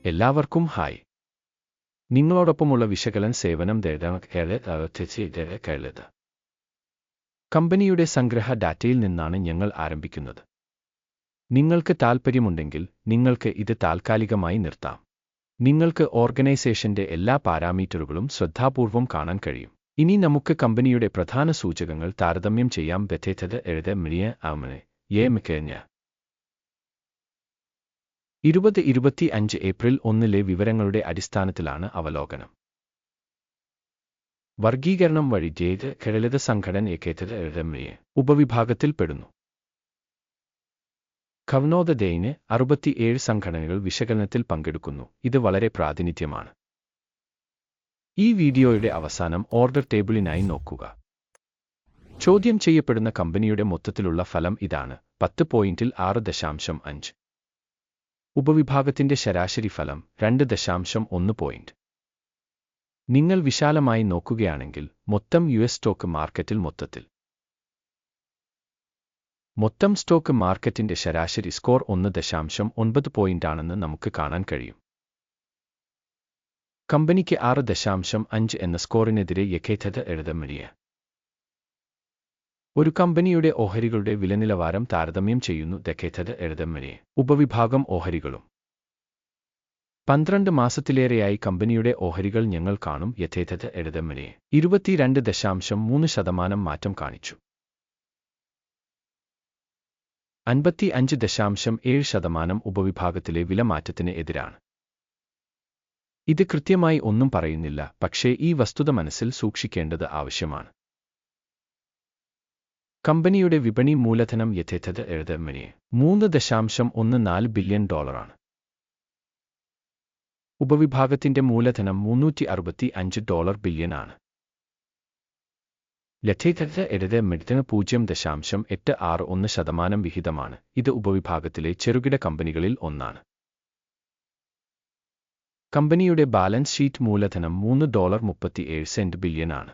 എല്ലാവർക്കും ഹായ്. നിങ്ങളോടൊപ്പമുള്ള വിശകലന സേവനം കേളത്. കമ്പനിയുടെ സംഗ്രഹ ഡാറ്റയിൽ നിന്നാണ് ഞങ്ങൾ ആരംഭിക്കുന്നത്. നിങ്ങൾക്ക് താൽപ്പര്യമുണ്ടെങ്കിൽ നിങ്ങൾക്ക് ഇത് താൽക്കാലികമായി നിർത്താം. നിങ്ങൾക്ക് ഓർഗനൈസേഷന്റെ എല്ലാ പാരാമീറ്ററുകളും ശ്രദ്ധാപൂർവം കാണാൻ കഴിയും. ഇനി നമുക്ക് കമ്പനിയുടെ പ്രധാന സൂചകങ്ങൾ താരതമ്യം ചെയ്യാം. 2025 ഏപ്രിൽ 1 വിവരങ്ങളുടെ അടിസ്ഥാനത്തിലാണ് അവലോകനം. വർഗീകരണം വഴി കേരള സംഘടന ഉപവിഭാഗത്തിൽ പെടുന്നു. കവ്നോദയന് 67 സംഘടനകൾ വിശകലനത്തിൽ പങ്കെടുക്കുന്നു. ഇത് വളരെ പ്രാതിനിധ്യമാണ്. ഈ വീഡിയോയുടെ അവസാനം ഓർഡർ ടേബിളിനായി നോക്കുക. ചോദ്യം ചെയ്യപ്പെടുന്ന കമ്പനിയുടെ മൊത്തത്തിലുള്ള ഫലം ഇതാണ്: 10 പോയിന്റിൽ 6.5. ഉപവിഭാഗത്തിന്റെ ശരാശരി ഫലം 2.1 പോയിന്റ്. നിങ്ങൾ വിശാലമായി നോക്കുകയാണെങ്കിൽ മൊത്തം യുഎസ് സ്റ്റോക്ക് മാർക്കറ്റിൽ മൊത്തം സ്റ്റോക്ക് മാർക്കറ്റിന്റെ ശരാശരി സ്കോർ 1.9 പോയിന്റാണെന്ന് നമുക്ക് കാണാൻ കഴിയും. കമ്പനിക്ക് 6.5 എന്ന സ്കോറിനെതിരെ ഒരു കമ്പനിയുടെ ഓഹരികളുടെ വിലനിലവാരം താരതമ്യം ചെയ്യുന്നു. ഉപവിഭാഗം ഓഹരികളും. 12 മാസത്തിലേറെയായി കമ്പനിയുടെ ഓഹരികൾ ഞങ്ങൾ കാണും. 22.3% മാറ്റം കാണിച്ചു. 55.7% ഉപവിഭാഗത്തിലെ വില മാറ്റത്തിന് എതിരാണ്. ഇത് കൃത്യമായി ഒന്നും പറയുന്നില്ല, പക്ഷേ ഈ വസ്തുത മനസ്സിൽ സൂക്ഷിക്കേണ്ടത് ആവശ്യമാണ്. കമ്പനിയുടെ വിപണി മൂലധനം $3.14 ബില്യൺ. ഉപവിഭാഗത്തിന്റെ മൂലധനം $365 ബില്യൺ ആണ്. 0.861% വിഹിതമാണ്. ഇത് ഉപവിഭാഗത്തിലെ ചെറുകിട കമ്പനികളിൽ ഒന്നാണ്. കമ്പനിയുടെ ബാലൻസ് ഷീറ്റ് മൂലധനം $3.37 ബില്യൺ ആണ്.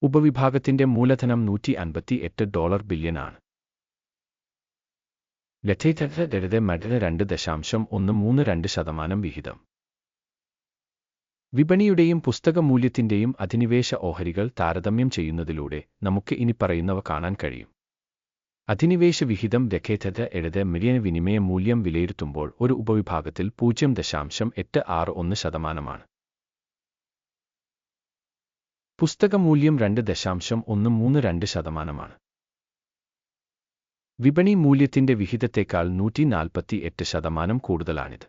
ഉപവിഭാഗത്തിന്റെ മൂലധനം $158 ബില്യൺ ആണ്. 2.132% വിഹിതം. വിപണിയുടെയും പുസ്തക മൂല്യത്തിന്റെയും അധിനിവേശ ഓഹരികൾ താരതമ്യം ചെയ്യുന്നതിലൂടെ നമുക്ക് ഇനിപ്പറയുന്നവ കാണാൻ കഴിയും. അധിനിവേശ വിഹിതം വിനിമയ മൂല്യം വിലയിരുത്തുമ്പോൾ ഒരു ഉപവിഭാഗത്തിൽ 0.861%. പുസ്തക മൂല്യം 2.132%. വിപണി മൂല്യത്തിന്റെ വിഹിതത്തേക്കാൾ 148% കൂടുതലാണിത്.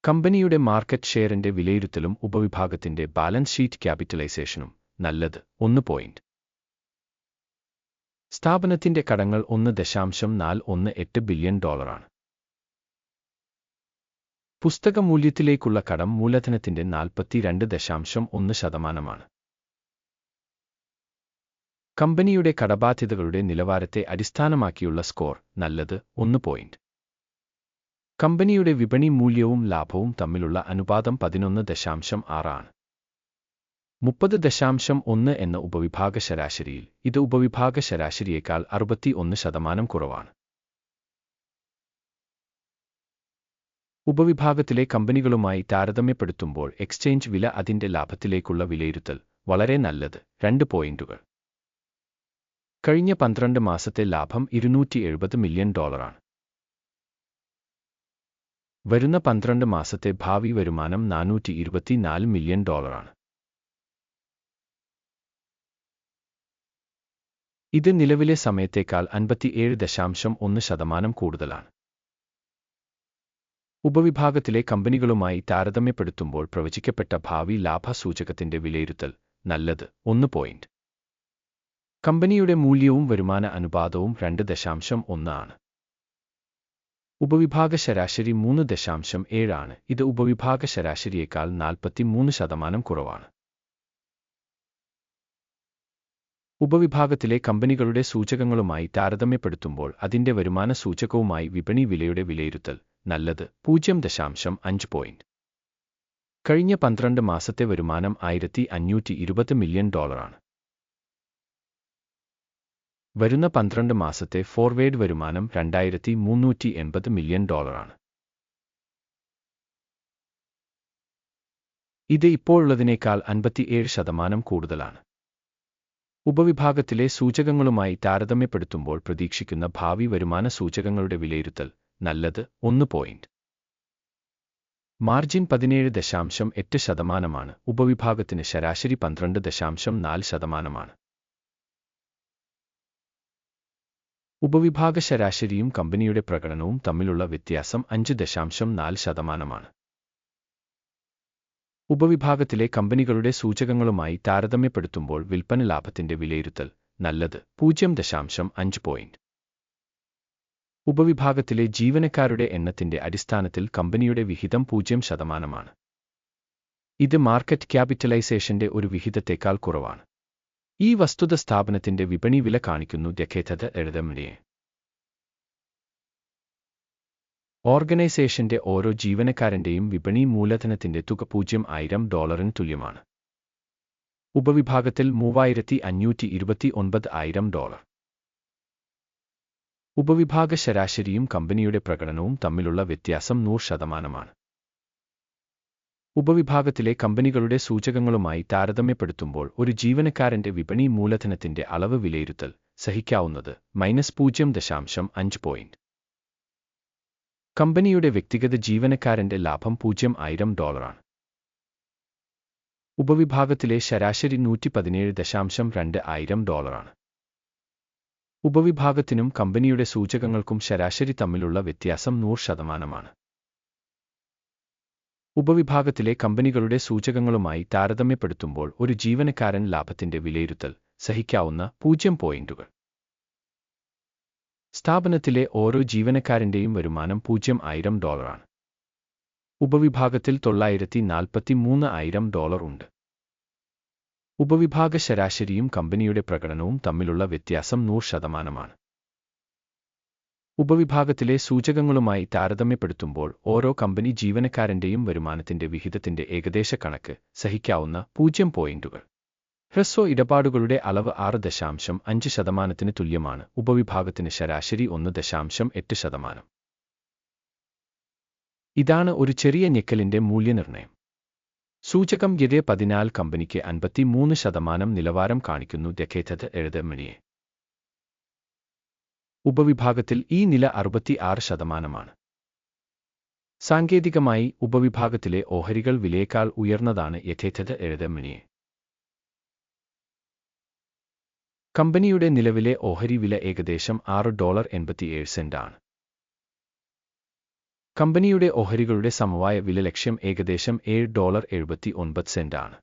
കമ്പനിയുടെ മാർക്കറ്റ് ഷെയറിന്റെ വിലയിരുത്തലും ഉപവിഭാഗത്തിന്റെ ബാലൻസ് ഷീറ്റ് ക്യാപിറ്റലൈസേഷനും നല്ലത്. 1 പോയിന്റ്. സ്ഥാപനത്തിന്റെ കടങ്ങൾ $1.418 ബില്യൺ ആണ്. പുസ്തക മൂല്യത്തിലേക്കുള്ള കടം മൂലധനത്തിന്റെ 42.1%. കമ്പനിയുടെ കടബാധ്യതകളുടെ നിലവാരത്തെ അടിസ്ഥാനമാക്കിയുള്ള സ്കോർ നല്ലത്. 1 പോയിന്റ്. കമ്പനിയുടെ വിപണി മൂല്യവും ലാഭവും തമ്മിലുള്ള അനുപാതം 11.6 ആണ്. 30.1 എന്ന ഉപവിഭാഗ ശരാശരിയിൽ ഇത് ഉപവിഭാഗ ശരാശരിയേക്കാൾ 61% കുറവാണ്. ഉപവിഭാഗത്തിലെ കമ്പനികളുമായി താരതമ്യപ്പെടുത്തുമ്പോൾ എക്സ്ചേഞ്ച് വില അതിന്റെ ലാഭത്തിലേക്കുള്ള വിലയിരുത്തൽ വളരെ നല്ലത്. 2 പോയിന്റുകൾ. കഴിഞ്ഞ 12 മാസത്തെ ലാഭം $270 മില്യൺ ആണ്. വരുന്ന 12 മാസത്തെ ഭാവി വരുമാനം $424 മില്യൺ ആണ്. ഇത് നിലവിലെ സമയത്തേക്കാൾ 57.1% കൂടുതലാണ്. ഉപവിഭാഗത്തിലെ കമ്പനികളുമായി താരതമ്യപ്പെടുത്തുമ്പോൾ പ്രവചിക്കപ്പെട്ട ഭാവി ലാഭ സൂചകത്തിന്റെ വിലയിരുത്തൽ നല്ലത്. 1 പോയിന്റ്. കമ്പനിയുടെ മൂല്യവും വരുമാന അനുപാതവും 2.1 ആണ്. ഉപവിഭാഗ ശരാശരി 3.7 ആണ്. ഇത് ഉപവിഭാഗ ശരാശരിയേക്കാൾ 43% കുറവാണ്. ഉപവിഭാഗത്തിലെ കമ്പനികളുടെ സൂചകങ്ങളുമായി താരതമ്യപ്പെടുത്തുമ്പോൾ അതിന്റെ വരുമാന സൂചകവുമായി വിപണി വിലയുടെ വിലയിരുത്തൽ നല്ലത്. 0.5 പോയിന്റ്. കഴിഞ്ഞ 12 മാസത്തെ വരുമാനം $1520 മില്യൺ ആണ്. വരുന്ന 12 മാസത്തെ ഫോർവേഡ് വരുമാനം $2,380 മില്യൺ. ഇത് ഇപ്പോഴുള്ളതിനേക്കാൾ 57% കൂടുതലാണ്. ഉപവിഭാഗത്തിലെ സൂചകങ്ങളുമായി താരതമ്യപ്പെടുത്തുമ്പോൾ പ്രതീക്ഷിക്കുന്ന ഭാവി വരുമാന സൂചകങ്ങളുടെ വിലയിരുത്തൽ നല്ലത് 1. മാർജിൻ 17.8%. ഉപവിഭാഗത്തിന് ശരാശരി 12.4%. ഉപവിഭാഗ ശരാശരിയും കമ്പനിയുടെ പ്രകടനവും തമ്മിലുള്ള വ്യത്യാസം 5.4%. ഉപവിഭാഗത്തിലെ കമ്പനികളുടെ സൂചകങ്ങളുമായി താരതമ്യപ്പെടുത്തുമ്പോൾ വിൽപ്പന ലാഭത്തിന്റെ വിലയിരുത്തൽ നല്ലത് 0.5. ഉപവിഭാഗത്തിലെ ജീവനക്കാരുടെ എണ്ണത്തിന്റെ അടിസ്ഥാനത്തിൽ കമ്പനിയുടെ വിഹിതം 0%. ഇത് മാർക്കറ്റ് ക്യാപിറ്റലൈസേഷന്റെ ഒരു വിഹിതത്തേക്കാൾ കുറവാണ്. ഈ വസ്തുത സ്ഥാപനത്തിന്റെ വിപണി വില കാണിക്കുന്നു. ഓർഗനൈസേഷന്റെ ഓരോ ജീവനക്കാരന്റെയും വിപണി മൂലധനത്തിന്റെ തുക $0,000 തുല്യമാണ്. ഉപവിഭാഗത്തിൽ $3,529,000. ഉപവിഭാഗ ശരാശരിയും കമ്പനിയുടെ പ്രകടനവും തമ്മിലുള്ള വ്യത്യാസം 100%. ഉപവിഭാഗത്തിലെ കമ്പനികളുടെ സൂചകങ്ങളുമായി താരതമ്യപ്പെടുത്തുമ്പോൾ ഒരു ജീവനക്കാരന്റെ വിപണി മൂലധനത്തിന്റെ അളവ് വിലയിരുത്തൽ സഹിക്കാവുന്നത് -0.5. കമ്പനിയുടെ വ്യക്തിഗത ജീവനക്കാരന്റെ ലാഭം $0,000. ഉപവിഭാഗത്തിലെ ശരാശരി $117,200. ഉപവിഭാഗത്തിനും കമ്പനിയുടെ സൂചകങ്ങൾക്കും ശരാശരി തമ്മിലുള്ള വ്യത്യാസം 100%. ഉപവിഭാഗത്തിലെ കമ്പനികളുടെ സൂചകങ്ങളുമായി താരതമ്യപ്പെടുത്തുമ്പോൾ ഒരു ജീവനക്കാരൻ ലാഭത്തിന്റെ വിലയിരുത്തൽ സഹിക്കാവുന്ന 0 പോയിന്റുകൾ. സ്ഥാപനത്തിലെ ഓരോ ജീവനക്കാരന്റെയും വരുമാനം $0,000. ഉപവിഭാഗത്തിൽ $943,000 ഉണ്ട്. ഉപവിഭാഗ ശരാശരിയും കമ്പനിയുടെ പ്രകടനവും തമ്മിലുള്ള വ്യത്യാസം 100%. ഉപവിഭാഗത്തിലെ സൂചകങ്ങളുമായി താരതമ്യപ്പെടുത്തുമ്പോൾ ഓരോ കമ്പനി ജീവനക്കാരന്റെയും വരുമാനത്തിന്റെ വിഹിതത്തിന്റെ ഏകദേശ കണക്ക് സഹിക്കാവുന്ന 0 പോയിന്റുകൾ. ഹ്രസ്വ ഇടപാടുകളുടെ അളവ് 6.5%-ന് തുല്യമാണ്. ഉപവിഭാഗത്തിന് ശരാശരി 1.8%. ഇതാണ് ഒരു ചെറിയ ഞെക്കലിന്റെ മൂല്യനിർണ്ണയം. സൂചകം Y14 കമ്പനിക്ക് 53% നിലവാരം കാണിക്കുന്നു. ഉപവിഭാഗത്തിൽ ഈ നില 66%. സാങ്കേതികമായി ഉപവിഭാഗത്തിലെ ഓഹരികൾ വിലയേക്കാൾ ഉയർന്നതാണ്. കമ്പനിയുടെ നിലവിലെ ഓഹരി വില ഏകദേശം $6.87 ആണ്. കമ്പനിയുടെ ഓഹരികളുടെ സമവായ വില ലക്ഷ്യം ഏകദേശം $7.79 ആണ്.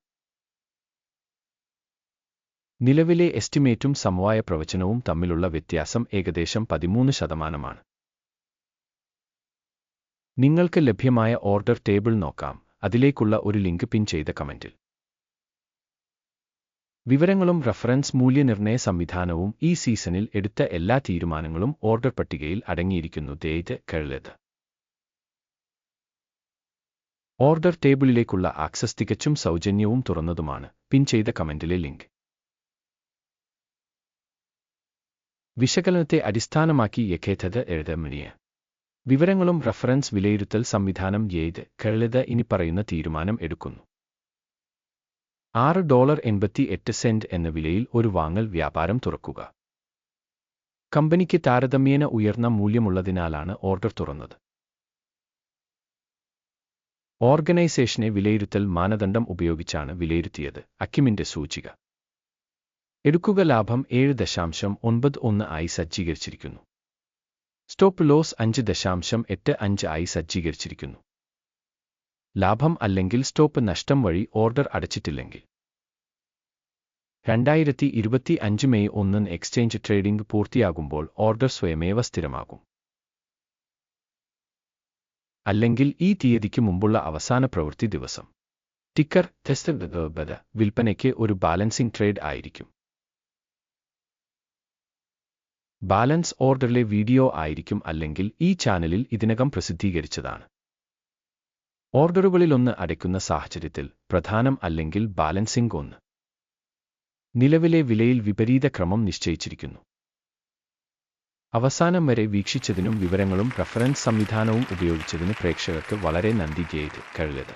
നിലവിലെ എസ്റ്റിമേറ്റും സമവായ പ്രവചനവും തമ്മിലുള്ള വ്യത്യാസം ഏകദേശം 13%. നിങ്ങൾക്ക് ലഭ്യമായ ഓർഡർ ടേബിൾ നോക്കാം. അതിലേക്കുള്ള ഒരു ലിങ്ക് പിൻ ചെയ്ത കമന്റിൽ. വിവരങ്ങളും റഫറൻസ് മൂല്യനിർണ്ണയ സംവിധാനവും ഈ സീസണിൽ എടുത്ത എല്ലാ തീരുമാനങ്ങളും ഓർഡർ പട്ടികയിൽ അടങ്ങിയിരിക്കുന്നു. ഓർഡർ ടേബിളിലേക്കുള്ള ആക്സസ് തികച്ചും സൗജന്യവും തുറന്നതുമാണ്. പിൻ ചെയ്ത കമന്റിലെ ലിങ്ക്. വിശകലനത്തെ അടിസ്ഥാനമാക്കി വിവരങ്ങളും റഫറൻസ് വിലയിരുത്തൽ സംവിധാനം ഇനിപ്പറയുന്ന തീരുമാനം എടുക്കുന്നു. $6.88 എന്ന വിലയിൽ ഒരു വാങ്ങൽ വ്യാപാരം തുറക്കുക. കമ്പനിക്ക് താരതമ്യേന ഉയർന്ന മൂല്യമുള്ളതിനാലാണ് ഓർഡർ തുറന്നത്. ഓർഗനൈസേഷനെ വിലയിരുത്തൽ മാനദണ്ഡം ഉപയോഗിച്ചാണ് വിലയിരുത്തിയത്. അക്കിമിന്റെ സൂചിക. എടുക്കുക ലാഭം 7.91 ആയി സജ്ജീകരിച്ചിരിക്കുന്നു. സ്റ്റോപ്പ് ലോസ് 5.85 ആയി സജ്ജീകരിച്ചിരിക്കുന്നു. ലാഭം അല്ലെങ്കിൽ സ്റ്റോപ്പ് നഷ്ടം വഴി ഓർഡർ അടച്ചിട്ടില്ലെങ്കിൽ. 2025 മെയ് 1 എക്സ്ചേഞ്ച് ട്രേഡിംഗ് പൂർത്തിയാകുമ്പോൾ ഓർഡർ സ്വയമേവ സ്ഥിരമാകും. അല്ലെങ്കിൽ ഈ തീയതിക്ക് മുമ്പുള്ള അവസാന പ്രവൃത്തി ദിവസം. ടിക്കർ വിൽപ്പനയ്ക്ക് ഒരു ബാലൻസിംഗ് ട്രേഡ് ആയിരിക്കും. ബാലൻസ് ഓർഡറിലെ വീഡിയോ ആയിരിക്കും അല്ലെങ്കിൽ ഈ ചാനലിൽ ഇതിനകം പ്രസിദ്ധീകരിച്ചതാണ്. ഓർഡറുകളിലൊന്ന് അടയ്ക്കുന്ന സാഹചര്യത്തിൽ പ്രധാനം അല്ലെങ്കിൽ ബാലൻസിംഗ് 1 നിലവിലെ വിലയിൽ വിപരീത ക്രമം നിശ്ചയിച്ചിരിക്കുന്നു. അവസാനം വരെ വീക്ഷിച്ചതിനും വിവരങ്ങളും റഫറൻസ് സംവിധാനവും ഉപയോഗിച്ചതിന് പ്രേക്ഷകർക്ക് വളരെ നന്ദി. ജയ്ത് കഴുകത്.